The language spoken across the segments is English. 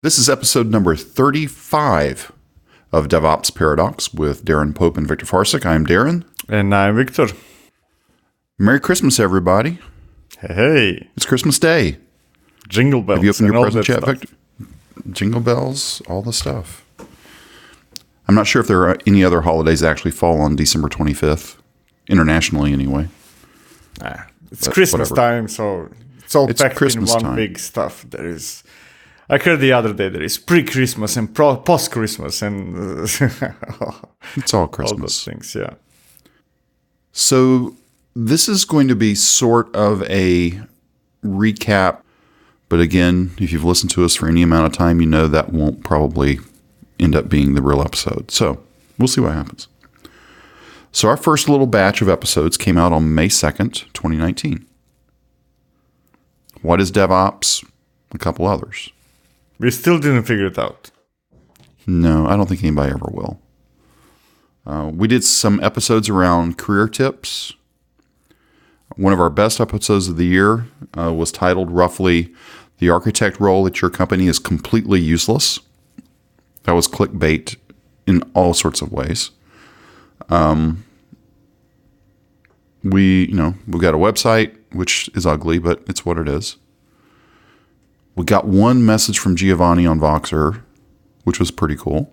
This is episode number 35 of DevOps Paradox with Darren Pope and Victor Farsick. I'm Darren. And I'm Victor. Merry Christmas, everybody. Hey. It's Christmas Day. Jingle bells. Have you opened your present yet, stuff. Victor? Jingle bells, all the stuff. I'm not sure if there are any other holidays that actually fall on December 25th, internationally anyway. It's But Christmas whatever. time, so it's all It's packed Christmas in one time. big stuff. There is, I heard the other day, there is pre-Christmas and post-Christmas and It's all all Christmas. those things, yeah. So this is going to be sort of a recap. But again, if you've listened to us for any amount of time, you know that won't probably end up being the real episode. So we'll see what happens. So our first little batch of episodes came out on May 2nd, 2019. What is DevOps? A couple others. We still didn't figure it out. No, I don't think anybody ever will. We did some episodes around career tips. One of our best episodes of the year was titled roughly, "The Architect Role at Your Company is Completely Useless." That was clickbait in all sorts of ways. We've got a website, which is ugly, but it's what it is. We got one message from Giovanni on Voxer, which was pretty cool.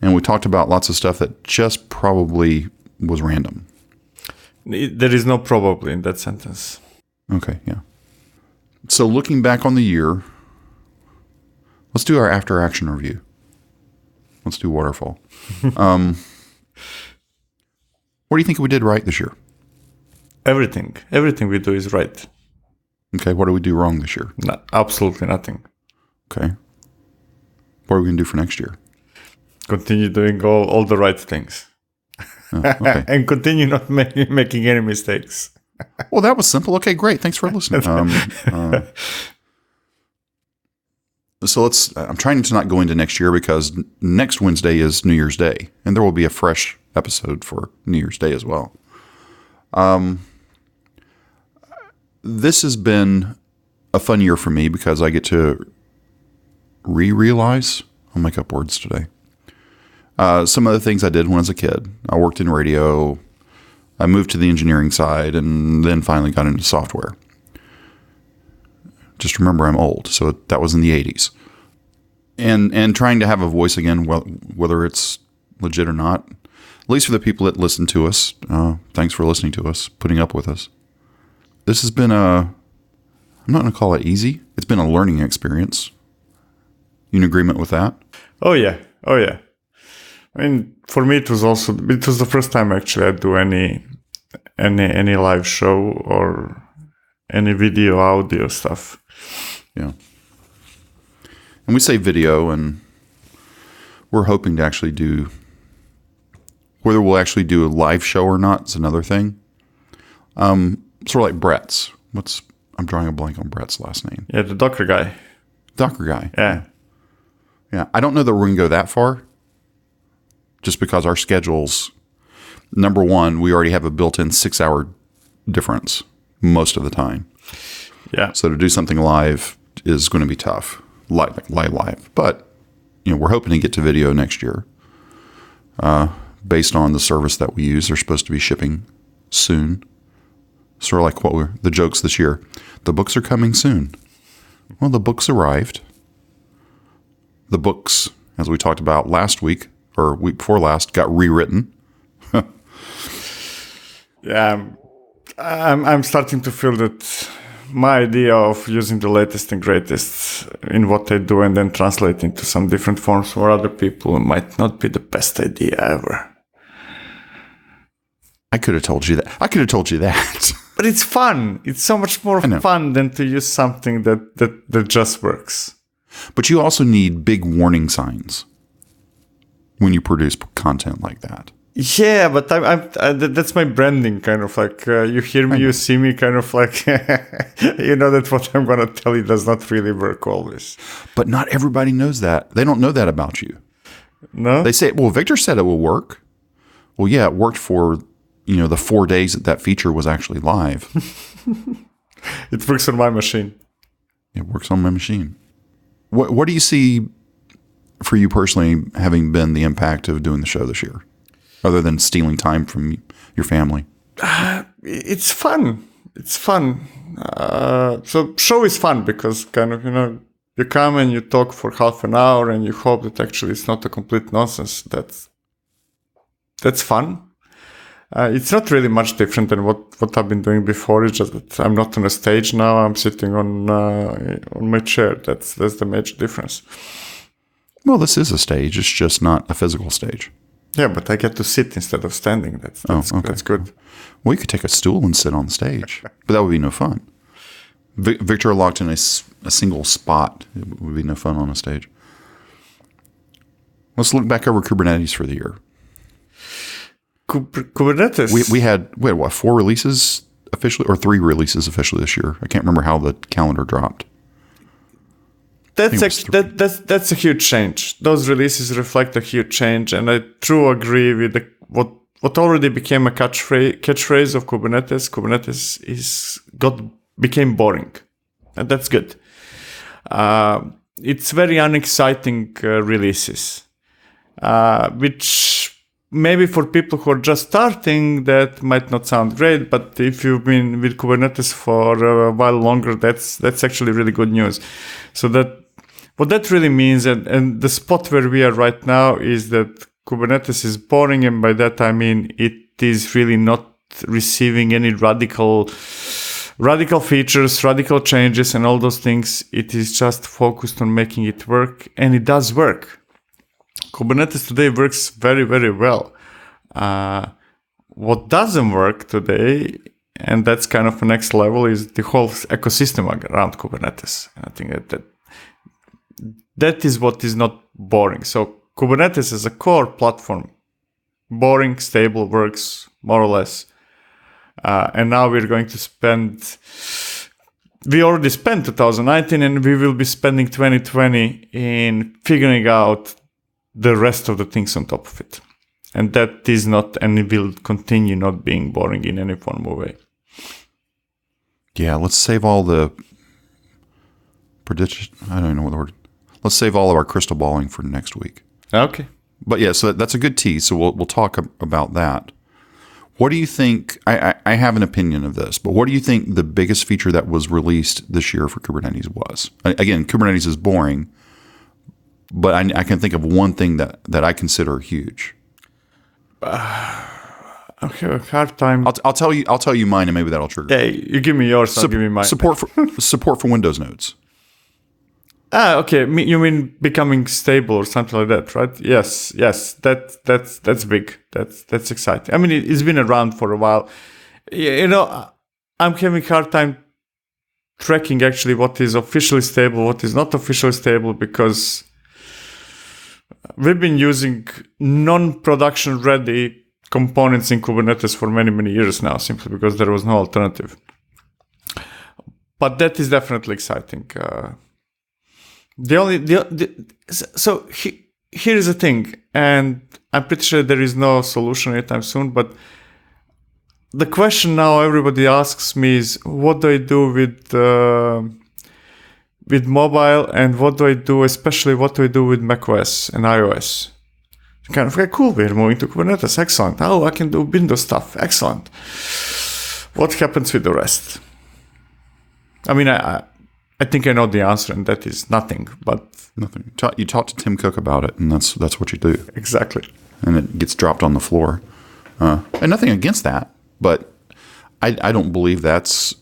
And we talked about lots of stuff that just probably was random. There is no probably in that sentence. Okay, yeah. So looking back on the year, let's do our after action review. Let's do waterfall. What do you think we did right this year? Everything we do is right. Okay, what do we do wrong this year? No, absolutely nothing. Okay. What are we going to do for next year? Continue doing all the right things. Oh, okay. And continue not making any mistakes. Well, that was simple. Okay, great. Thanks for listening. So I'm trying to not go into next year because next Wednesday is New Year's Day, and there will be a fresh episode for New Year's Day as well. This has been a fun year for me because I get to realize, I'll make up words today, some of the things I did when I was a kid. I worked in radio, I moved to the engineering side, and then finally got into software. Just remember, I'm old, so that was in the 80s. And trying to have a voice again, whether it's legit or not, at least for the people that listen to us, thanks for listening to us, putting up with us. This has been I'm not going to call it easy. It's been a learning experience. You in agreement with that? Oh yeah. I mean, for me, it was the first time actually I do any live show or any video, audio stuff. Yeah. And we say video, and we're hoping to actually do, whether we'll actually do a live show or not is another thing. Sort of like Brett's. I'm drawing a blank on Brett's last name. Yeah, the Docker guy. Docker guy. Yeah. Yeah. I don't know that we're going to go that far just because our schedules, number one, we already have a built-in 6-hour difference most of the time. Yeah. So to do something live is going to be tough, live. But we're hoping to get to video next year. Based on the service that we use, they're supposed to be shipping soon. Sort of like what were the jokes this year. The books are coming soon. Well, the books arrived. The books, as we talked about last week or week before last, got rewritten. Yeah. I'm starting to feel that my idea of using the latest and greatest in what I do and then translating to some different forms for other people might not be the best idea ever. I could have told you that. But it's fun. It's so much more fun than to use something that just works. But you also need big warning signs when you produce content like that. Yeah, but that's my branding, kind of like you hear me, you see me, kind of like you know that what I'm gonna tell you does not really work always. But not everybody knows that. They don't know that about you. No, they say, "Well, Victor said it will work." Well, yeah, it worked for the 4 days that feature was actually live. It works on my machine. It works on my machine. What do you see for you personally, having been the impact of doing the show this year, other than stealing time from your family? It's fun. It's fun. So show is fun because kind of, you come and you talk for half an hour and you hope that actually it's not a complete nonsense. That's fun. It's not really much different than what I've been doing before. It's just that I'm not on a stage now. I'm sitting on my chair. That's the major difference. Well, this is a stage. It's just not a physical stage. Yeah, but I get to sit instead of standing. That's good. Well, you could take a stool and sit on the stage, but that would be no fun. Victor locked in a single spot. It would be no fun on a stage. Let's look back over Kubernetes for the year. Kubernetes. We had what, 4 releases officially, or 3 releases officially this year? I can't remember how the calendar dropped. That's a huge change. Those releases reflect a huge change, and I truly agree with what already became a catchphrase of Kubernetes. Kubernetes became boring, and that's good. It's very unexciting releases, which maybe for people who are just starting that might not sound great. But if you've been with Kubernetes for a while longer, that's actually really good news. So what that really means, and the spot where we are right now, is that Kubernetes is boring, and by that I mean it is really not receiving any radical features, radical changes, and all those things. It is just focused on making it work, and it does work. Kubernetes today works very, very well. What doesn't work today, and that's kind of the next level, is the whole ecosystem around Kubernetes. And I think that is what is not boring. So Kubernetes is a core platform. Boring, stable, works more or less. And now we're going to we already spent 2019 and we will be spending 2020 in figuring out the rest of the things on top of it. And that is not, and it will continue not being boring in any form or way. Yeah, let's save all the prediction. I don't even know what the word. Let's save all of our crystal balling for next week. Okay. But yeah, so that's a good tease. So we'll talk about that. What do you think? I have an opinion of this, but what do you think the biggest feature that was released this year for Kubernetes was? Again, Kubernetes is boring, but I can think of one thing that I consider huge. I have a hard time. I'll tell you mine, and maybe that'll trigger. Hey, you give me yours. I'll give you mine. Support for Windows nodes. Okay. You mean becoming stable or something like that, right? Yes. That's big. That's exciting. I mean, it's been around for a while. I'm having a hard time tracking actually what is officially stable, what is not officially stable, because we've been using non-production ready components in Kubernetes for many, many years now, simply because there was no alternative. But that is definitely exciting. So here is the thing, and I'm pretty sure there is no solution anytime soon, but the question now everybody asks me is, what do I do with mobile, and what do I do with macOS and iOS? Kind of, okay, cool, we're moving to Kubernetes, excellent. Oh, I can do Windows stuff, excellent. What happens with the rest? I mean, I think I know the answer, and that is nothing. But nothing. You talk to Tim Cook about it, and that's what you do. Exactly. And it gets dropped on the floor. And nothing against that, but I don't believe that's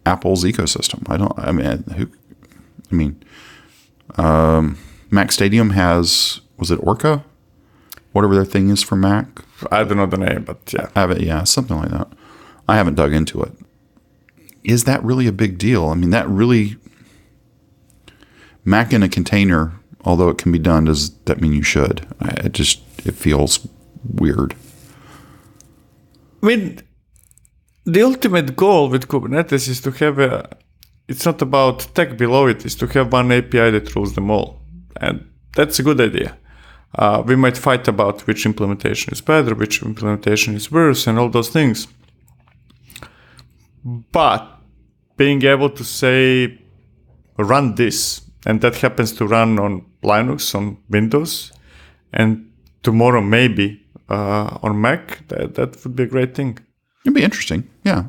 Apple's ecosystem. Mac Stadium has, was it Orca? Whatever their thing is for Mac. I don't know the name, but yeah. Something like that. I haven't dug into it. Is that really a big deal? I mean, that really, Mac in a container, although it can be done, does that mean you should? It feels weird. I mean, the ultimate goal with Kubernetes is to have it's not about tech below it, is to have one API that rules them all. And that's a good idea. We might fight about which implementation is better, which implementation is worse, and all those things. But being able to say, run this, and that happens to run on Linux, on Windows, and tomorrow maybe on Mac, that would be a great thing. It'd be interesting. Yeah.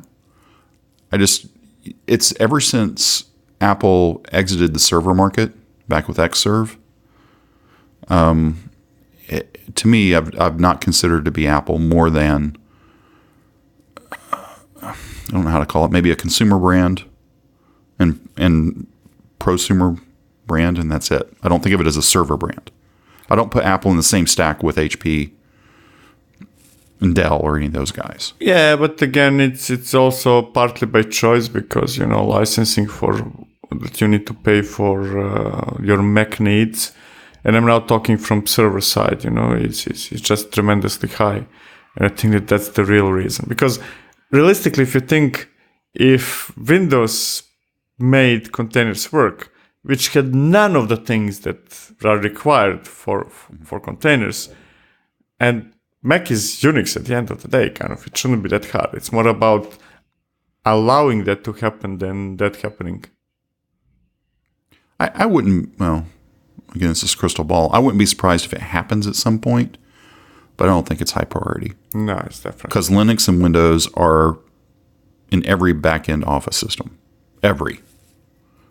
It's ever since Apple exited the server market back with Xserve, to me, I've not considered to be Apple more than, I don't know how to call it, maybe a consumer brand and prosumer brand, and that's it. I don't think of it as a server brand. I don't put Apple in the same stack with HP and Dell or any of those guys. Yeah, but again, it's also partly by choice because, licensing that you need to pay for your Mac needs. And I'm now talking from server side, it's just tremendously high. And I think that's the real reason. Because realistically, if Windows made containers work, which had none of the things that are required for containers, and Mac is Unix at the end of the day, kind of. It shouldn't be that hard. It's more about allowing that to happen than that happening. I wouldn't, well, again, this is crystal ball. I wouldn't be surprised if it happens at some point, but I don't think it's high priority. No, it's definitely. Because Linux and Windows are in every back-end Office system. Every.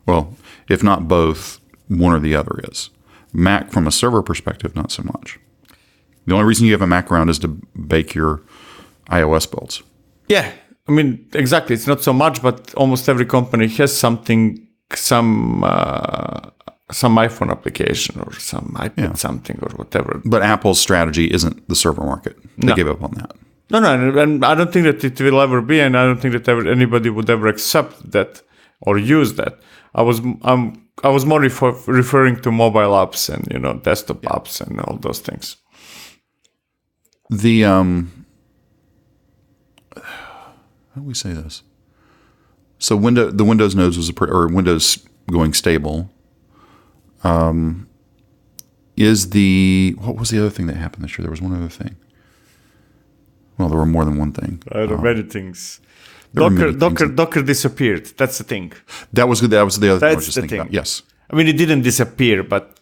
Well, if not both, one or the other is. Mac, from a server perspective, not so much. The only reason you have a Mac around is to bake your iOS builds. Yeah, I mean, exactly. It's not so much, but almost every company has some iPhone application or some iPad something or whatever. But Apple's strategy isn't the server market. They gave up on that. No, and I don't think that it will ever be, and I don't think that anybody would ever accept that or use that. I was more referring to mobile apps and desktop apps and all those things. The how do we say this? So the Windows nodes was Windows going stable. What was the other thing that happened this year? There was one other thing. Well, there were more than one thing. There are many things. Docker disappeared. That's the thing. That was good. That was the other thing I was just the thinking thing. about. Yes. I mean, it didn't disappear, but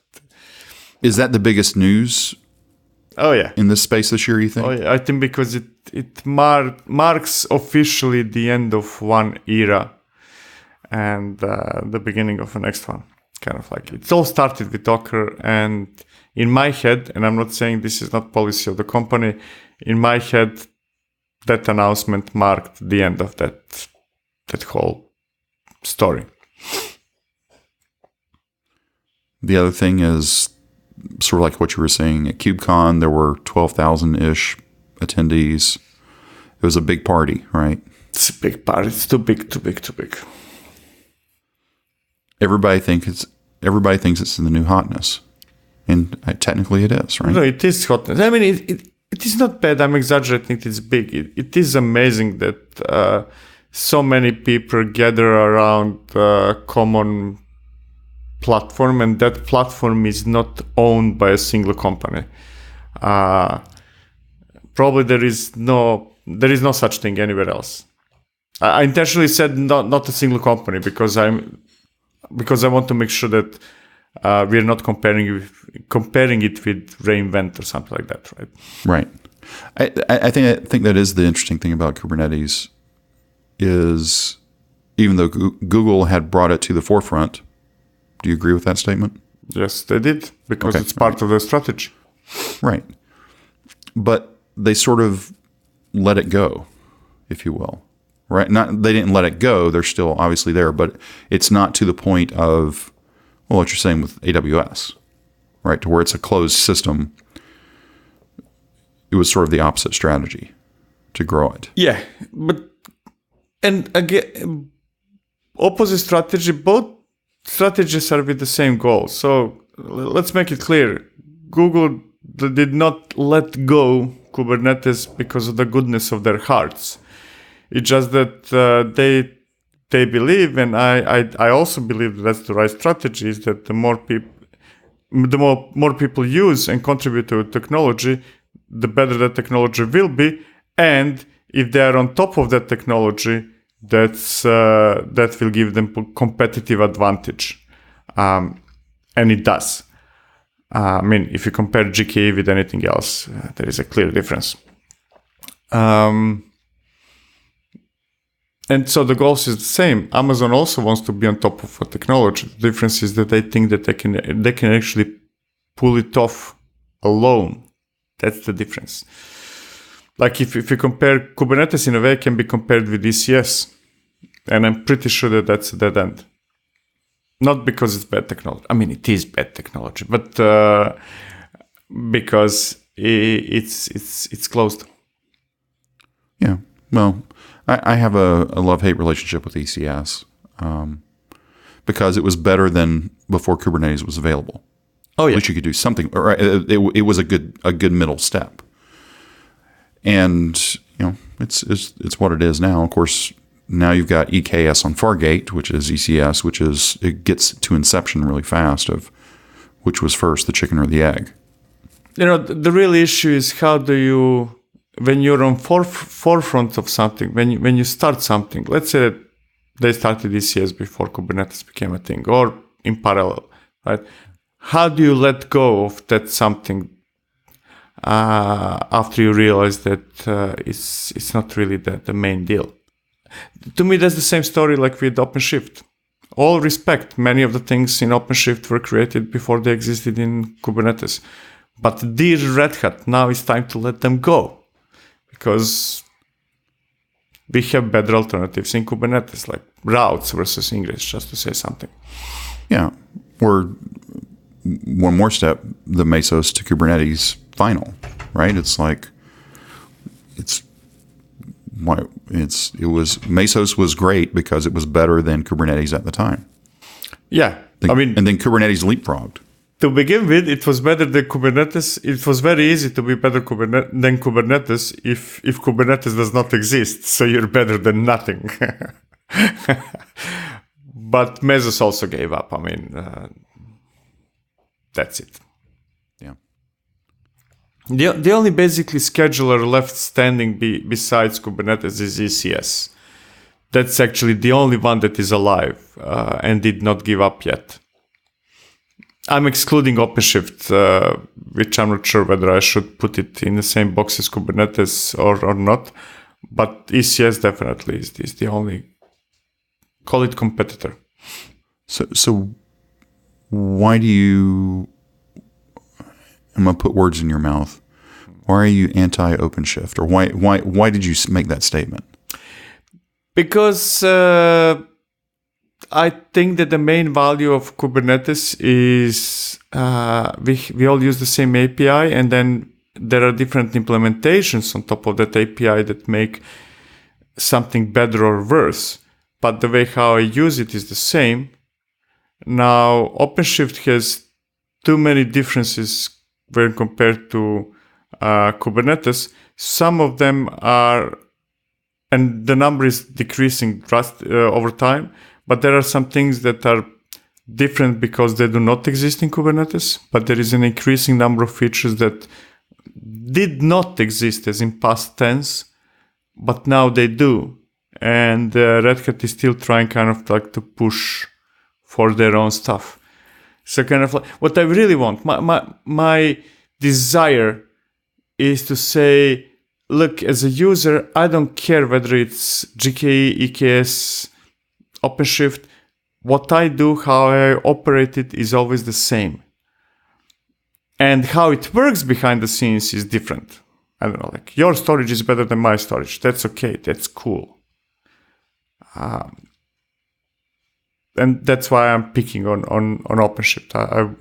is that the biggest news? Oh yeah. In this space this year, you think? Oh yeah. I think because it marks officially the end of one era and the beginning of the next one. Kind of like it all started with Docker, and in my head, and I'm not saying this is not policy of the company, in my head, that announcement marked the end of that whole story. The other thing is sort of like what you were saying at KubeCon. There were 12,000-ish attendees. It was a big party, right? It's a big party. It's too big. Everybody thinks it's the new hotness, and technically it is, right? No, it is hotness. I mean, it is not bad. I'm exaggerating. It's big. It is amazing that so many people gather around a common platform, and that platform is not owned by a single company. Probably there is no such thing anywhere else. I intentionally said not a single company because I want to make sure that we're not comparing it with reInvent or something like that, right? Right. I think that is the interesting thing about Kubernetes is even though Google had brought it to the forefront, do you agree with that statement? Yes, they did, because it's part of their strategy. Right. But they sort of let it go, if you will. Right? They didn't let it go. They're still obviously there, but it's not to the point of, well, what you're saying with AWS, right? To where it's a closed system. It was sort of the opposite strategy to grow it. Yeah, and again, opposite strategy, both strategies are with the same goal. So let's make it clear. Google did not let go Kubernetes because of the goodness of their hearts. It's just that they believe, and I also believe that's the right strategy, is that the more people use and contribute to technology, the better that technology will be. And if they are on top of that technology, that will give them competitive advantage. And it does. I mean, if you compare GKE with anything else, there is a clear difference. And so the goals is the same. Amazon also wants to be on top of a technology. The difference is that they think that they can actually pull it off alone. That's the difference. Like if you compare Kubernetes in a way, it can be compared with ECS. And I'm pretty sure that that's a dead end. Not because it's bad technology. I mean, it is bad technology, but because it's closed. Yeah. Well, I have a love-hate relationship with ECS because it was better than before Kubernetes was available. Oh yeah. At least you could do something. Right? It was a good middle step. And it's what it is now. Of course, now you've got EKS on Fargate, which is ECS, it gets to inception really fast of which was first, the chicken or the egg. The real issue is how do you, when you're on forefront of something, when you start something, let's say that they started ECS before Kubernetes became a thing, or in parallel, right? How do you let go of that something after you realize that it's not really the main deal? To me, that's the same story like with OpenShift. All respect, many of the things in OpenShift were created before they existed in Kubernetes. But dear Red Hat, now it's time to let them go. Because we have better alternatives in Kubernetes, like routes versus ingress, just to say something. Yeah. Or one more step, the Mesos to Kubernetes final, right? It's like, Mesos was great because it was better than Kubernetes at the time. Yeah. And then Kubernetes leapfrogged. To begin with, it was better than Kubernetes. It was very easy to be better than Kubernetes if Kubernetes does not exist. So you're better than nothing. But Mesos also gave up. I mean, that's it. Yeah. The only basically scheduler left standing besides Kubernetes is ECS. That's actually the only one that is alive and did not give up yet. I'm excluding OpenShift, which I'm not sure whether I should put it in the same box as Kubernetes or not. But ECS definitely is the only, call it competitor. So why do you, I'm going to put words in your mouth. Why are you anti-OpenShift? Or why did you make that statement? Because I think that the main value of Kubernetes is we all use the same API, and then there are different implementations on top of that API that make something better or worse. But the way how I use it is the same. Now, OpenShift has too many differences when compared to Kubernetes. Some of them are, and the number is decreasing over time, but there are some things that are different because they do not exist in Kubernetes, but there is an increasing number of features that did not exist as in past tense, but now they do. And Red Hat is still trying kind of like to push for their own stuff. So kind of like what I really want, my desire is to say, look, as a user, I don't care whether it's GKE, EKS, OpenShift. What I do, how I operate it is always the same. And how it works behind the scenes is different. I don't know, like your storage is better than my storage. That's okay. That's cool. And that's why I'm picking on OpenShift.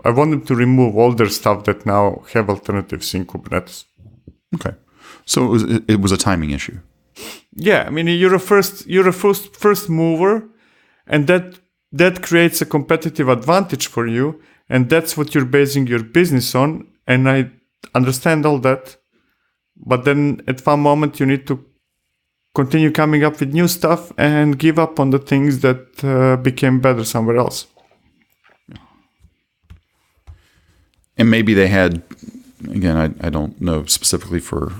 I want them to remove all their stuff that now have alternatives in Kubernetes. Okay. So it was a timing issue. Yeah, I mean, you're a first mover, and that creates a competitive advantage for you, and that's what you're basing your business on. And I understand all that, but then at one moment you need to continue coming up with new stuff and give up on the things that became better somewhere else. And maybe they had, again, I don't know specifically for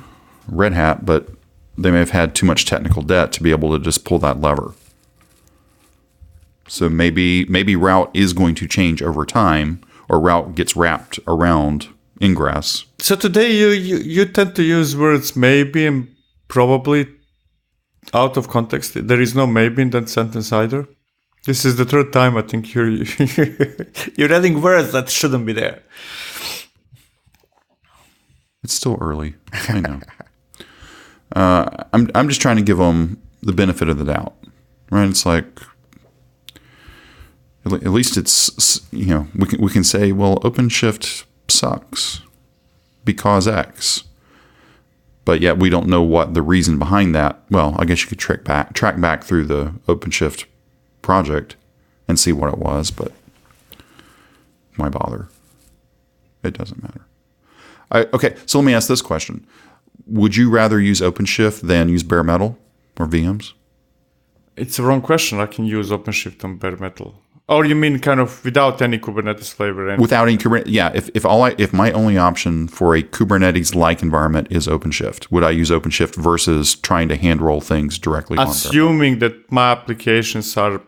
Red Hat, but they may have had too much technical debt to be able to just pull that lever. So maybe route is going to change over time, or route gets wrapped around ingress. So today you tend to use words maybe and probably out of context. There is no maybe in that sentence either. This is the third time I think you're adding words that shouldn't be there. It's still early. I know. I'm just trying to give them the benefit of the doubt, right? It's like, at least it's, we can say, well, OpenShift sucks because X, but yet we don't know what the reason behind that. Well, I guess you could track back through the OpenShift project and see what it was, but why bother? It doesn't matter. Okay, so let me ask this question. Would you rather use OpenShift than use bare metal or VMs? It's a wrong question. I can use OpenShift on bare metal. Or you mean kind of without any Kubernetes flavor? Without any Kubernetes, yeah. If my only option for a Kubernetes-like environment is OpenShift, would I use OpenShift versus trying to hand roll things directly on there? Assuming that my applications are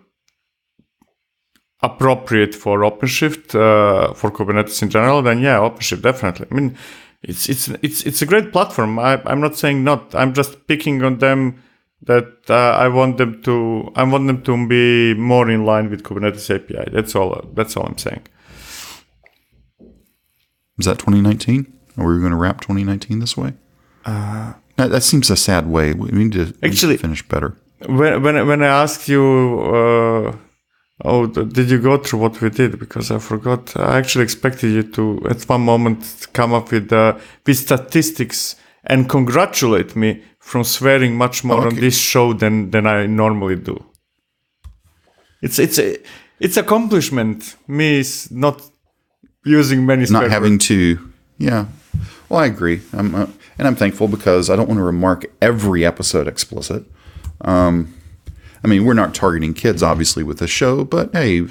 appropriate for OpenShift, for Kubernetes in general, then yeah, OpenShift definitely. I mean, it's a great platform. I'm not saying not. I'm just picking on them that I want them to be more in line with Kubernetes API. That's all I'm saying. Is that 2019? Are we going to wrap 2019 this way? That seems a sad way. We need to finish better. When I asked you, did you go through what we did? Because I forgot. I actually expected you to, at one moment, come up with statistics and congratulate me from swearing much more on this show than I normally do. It's accomplishment. Me is not using many swear not having to. Yeah. Well, I agree. And I'm thankful because I don't want to remark every episode explicit. I mean, we're not targeting kids, obviously, with this show, but hey,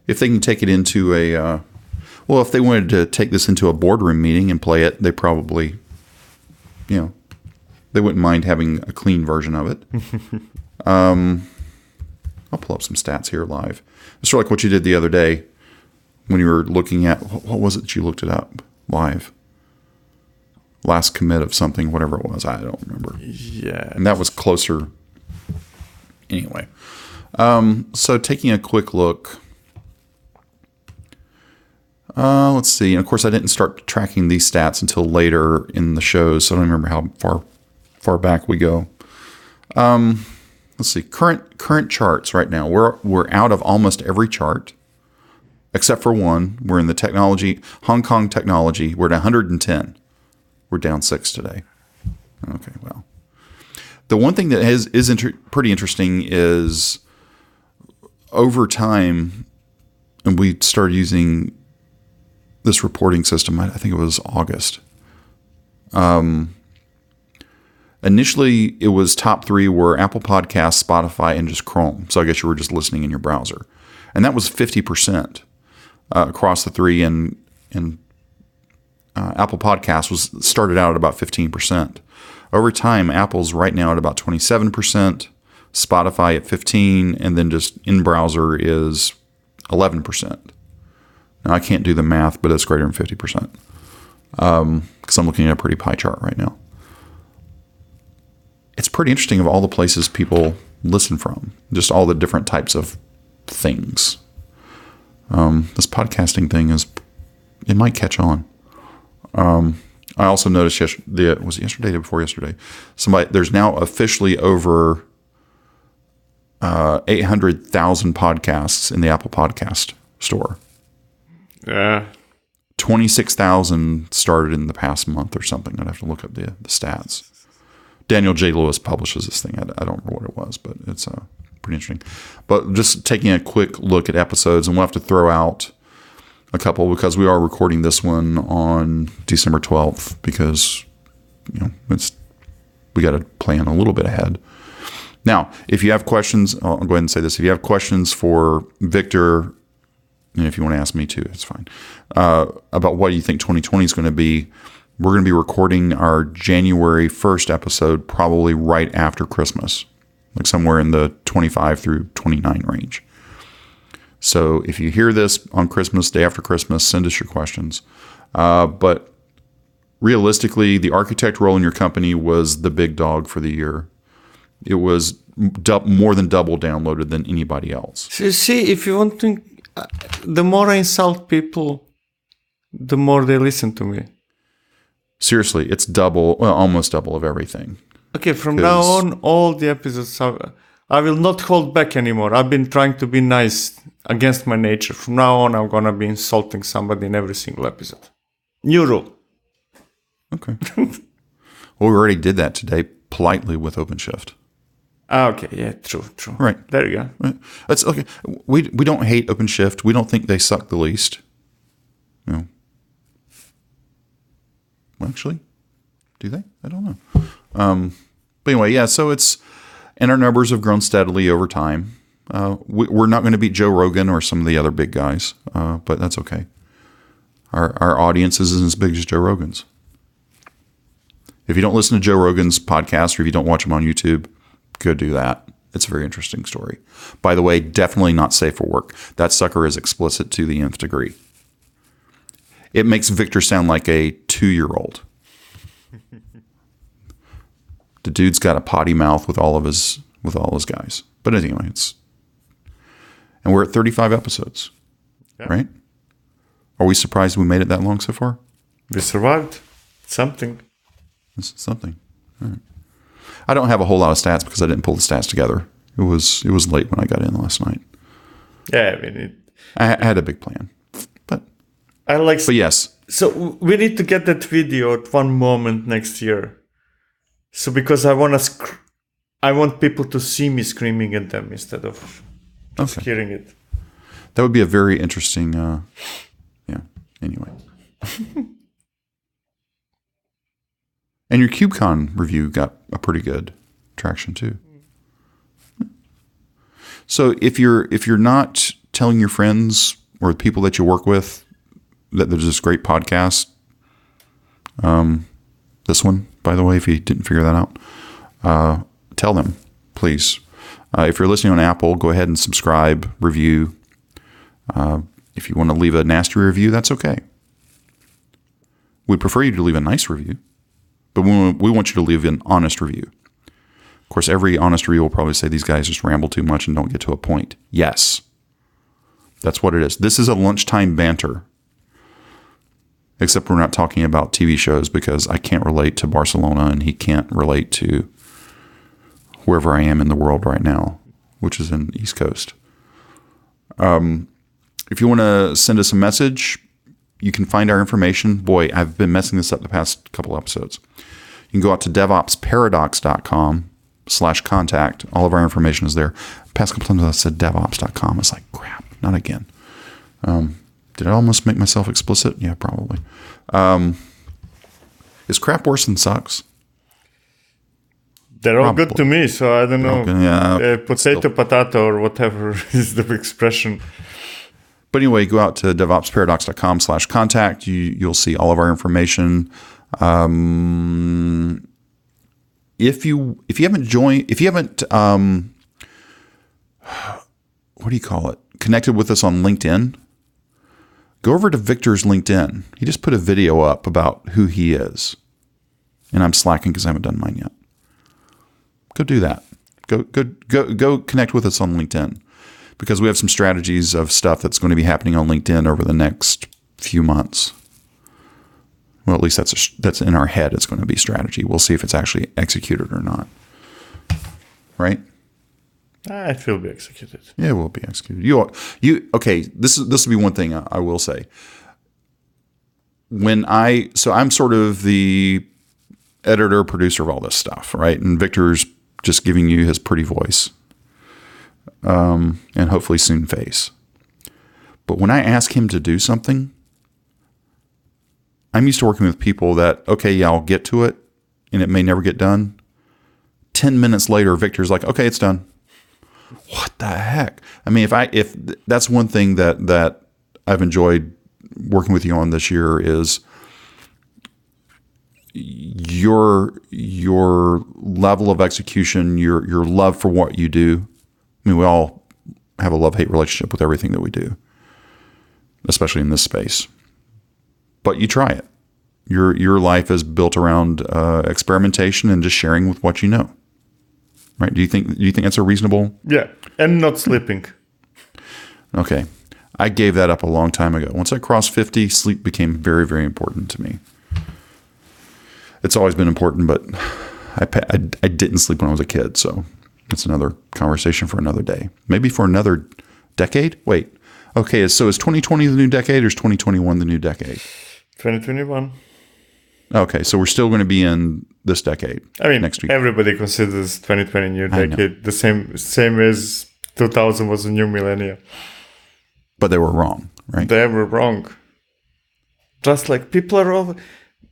if they can take it into if they wanted to take this into a boardroom meeting and play it, they probably, they wouldn't mind having a clean version of it. I'll pull up some stats here live. It's sort of like what you did the other day when you were looking at, what was it that you looked it up live? Last commit of something, whatever it was. I don't remember. Yeah. And that was closer. Anyway, so taking a quick look, let's see. And of course, I didn't start tracking these stats until later in the shows, so I don't remember how far back we go. Let's see. Current charts right now. We're out of almost every chart, except for one. We're in the Hong Kong technology. We're at 110. We're down 6 today. Okay, well. The one thing that is pretty interesting is over time, and we started using this reporting system, I think it was August. Initially, it was top 3 were Apple Podcasts, Spotify, and just Chrome. So I guess you were just listening in your browser. And that was 50% across the 3. And Apple Podcasts started out at about 15%. Over time, Apple's right now at about 27%, Spotify at 15%, and then just in-browser is 11%. Now, I can't do the math, but it's greater than 50%, because I'm looking at a pretty pie chart right now. It's pretty interesting of all the places people listen from, just all the different types of things. This podcasting thing it might catch on. I also noticed was it yesterday or before yesterday? There's now officially over 800,000 podcasts in the Apple Podcast store. Yeah. 26,000 started in the past month or something. I'd have to look up the stats. Daniel J. Lewis publishes this thing. I don't remember what it was, but it's pretty interesting. But just taking a quick look at episodes, and we'll have to throw out a couple because we are recording this one on December 12th because we got to plan a little bit ahead. Now, if you have questions, I'll go ahead and say this. If you have questions for Victor, and if you want to ask me too, it's fine, about what you think 2020 is going to be, we're going to be recording our January 1st episode probably right after Christmas. like somewhere in the 25 through 29 range. So if you hear this on Christmas, day after Christmas, send us your questions. But realistically, the architect role in your company was the big dog for the year. It was more than double downloaded than anybody else. So you see, if you want to, the more I insult people, the more they listen to me. Seriously, it's double, well, almost double of everything. Okay, from now on, all the episodes, I will not hold back anymore. I've been trying to be nice against my nature. From now on, I'm going to be insulting somebody in every single episode. New rule. Okay. Well, we already did that today politely with OpenShift. Okay, yeah, true. Right. There you go. Right. That's okay. We don't hate OpenShift. We don't think they suck the least. No. Well, actually, do they? I don't know. But anyway, yeah, so and our numbers have grown steadily over time. We're not going to beat Joe Rogan or some of the other big guys, but that's okay. Our audience isn't as big as Joe Rogan's. If you don't listen to Joe Rogan's podcast or if you don't watch him on YouTube, go do that. It's a very interesting story. By the way, definitely not safe for work. That sucker is explicit to the nth degree. It makes Victor sound like a 2-year-old. The dude's got a potty mouth with all his guys. But anyway, and we're at 35 episodes, right? Are we surprised we made it that long so far? We survived. Something. It's something. All right. I don't have a whole lot of stats because I didn't pull the stats together. It was late when I got in last night. Yeah, I mean, I had a big plan, but yes. So we need to get that video at one moment next year. So because I want people to see me screaming at them instead of just hearing it. That would be a very interesting. Yeah. Anyway. And your KubeCon review got a pretty good traction too. So if you're not telling your friends or the people that you work with that there's this great podcast, this one, by the way, if you didn't figure that out, tell them, please. If you're listening on Apple, go ahead and subscribe, review. If you want to leave a nasty review, that's okay. We'd prefer you to leave a nice review. But we want you to leave an honest review. Of course, every honest review will probably say these guys just ramble too much and don't get to a point. Yes. That's what it is. This is a lunchtime banter. Except we're not talking about TV shows because I can't relate to Barcelona and he can't relate to wherever I am in the world right now, which is in the East Coast. If you want to send us a message, you can find our information. Boy, I've been messing this up the past couple episodes. You can go out to devopsparadox.com/contact. All of our information is there. Past couple times I said devops.com. It's like, crap, not again. Did I almost make myself explicit? Yeah, probably. Is crap worse than sucks? They're all good to me, so I don't know. Yeah, potato, or whatever is the expression. But anyway, go out to devopsparadox.com/contact. You'll see all of our information. If you haven't connected with us on LinkedIn, go over to Victor's LinkedIn. He just put a video up about who he is. And I'm slacking because I haven't done mine yet. Go do that. Go connect with us on LinkedIn. Because we have some strategies of stuff that's going to be happening on LinkedIn over the next few months. Well, at least that's in our head. It's going to be strategy. We'll see if it's actually executed or not. Right? It will be executed. Yeah, it will be executed. Okay. This will be one thing I will say. So I'm sort of the editor, producer of all this stuff, right? And Victor's just giving you his pretty voice. And hopefully soon face. But when I ask him to do something, I'm used to working with people that, okay, yeah, I'll get to it, and it may never get done. 10 minutes later, Victor's like, okay, it's done. What the heck? I mean, if that's one thing that I've enjoyed working with you on this year is your level of execution, your love for what you do. I mean, we all have a love-hate relationship with everything that we do, especially in this space. But you try it. Your life is built around experimentation and just sharing with what you know. Right? Do you think that's a reasonable? Yeah, and not sleeping. Okay. I gave that up a long time ago. Once I crossed 50, sleep became very, very important to me. It's always been important, but I didn't sleep when I was a kid, so that's another conversation for another day. Maybe for another decade? Wait. Okay, so is 2020 the new decade or is 2021 the new decade? 2021. Okay, so we're still going to be in this decade. I mean, next week. Everybody considers 2020 new decade. The same as 2000 was a new millennium. But they were wrong, right? They were wrong. Just like people are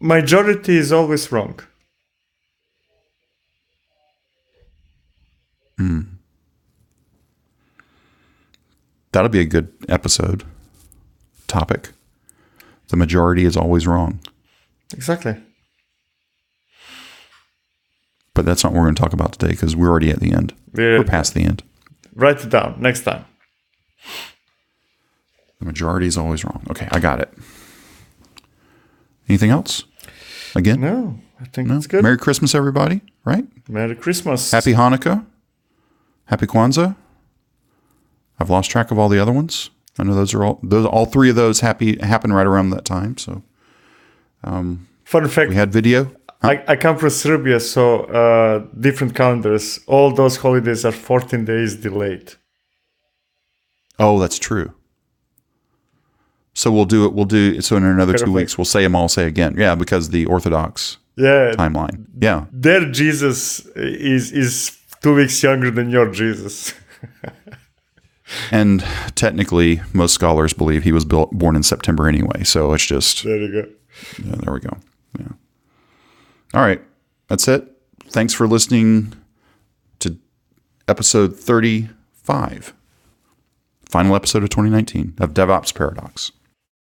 majority is always wrong. That'll be a good episode topic. The majority is always wrong. Exactly. But that's not what we're going to talk about today because we're already at the end. We're past the end. Write it down next time. The majority is always wrong. Okay, I got it. Anything else? Again? No, I think that's good. Merry Christmas, everybody, right? Merry Christmas. Happy Hanukkah. Happy Kwanzaa. I've lost track of all the other ones. I know all three of those happen right around that time. So, fun fact: we had video. I come from Serbia, so different calendars. All those holidays are 14 days delayed. Oh, that's true. So we'll do. So in another 2 weeks, we'll say them all. Say again, yeah, because the Orthodox timeline. Yeah, their Jesus is 2 weeks younger than your Jesus. And technically, most scholars believe he was born in September anyway. So it's just there you go. Yeah, there we go. Yeah. All right, that's it. Thanks for listening to episode 35, final episode of 2019 of DevOps Paradox.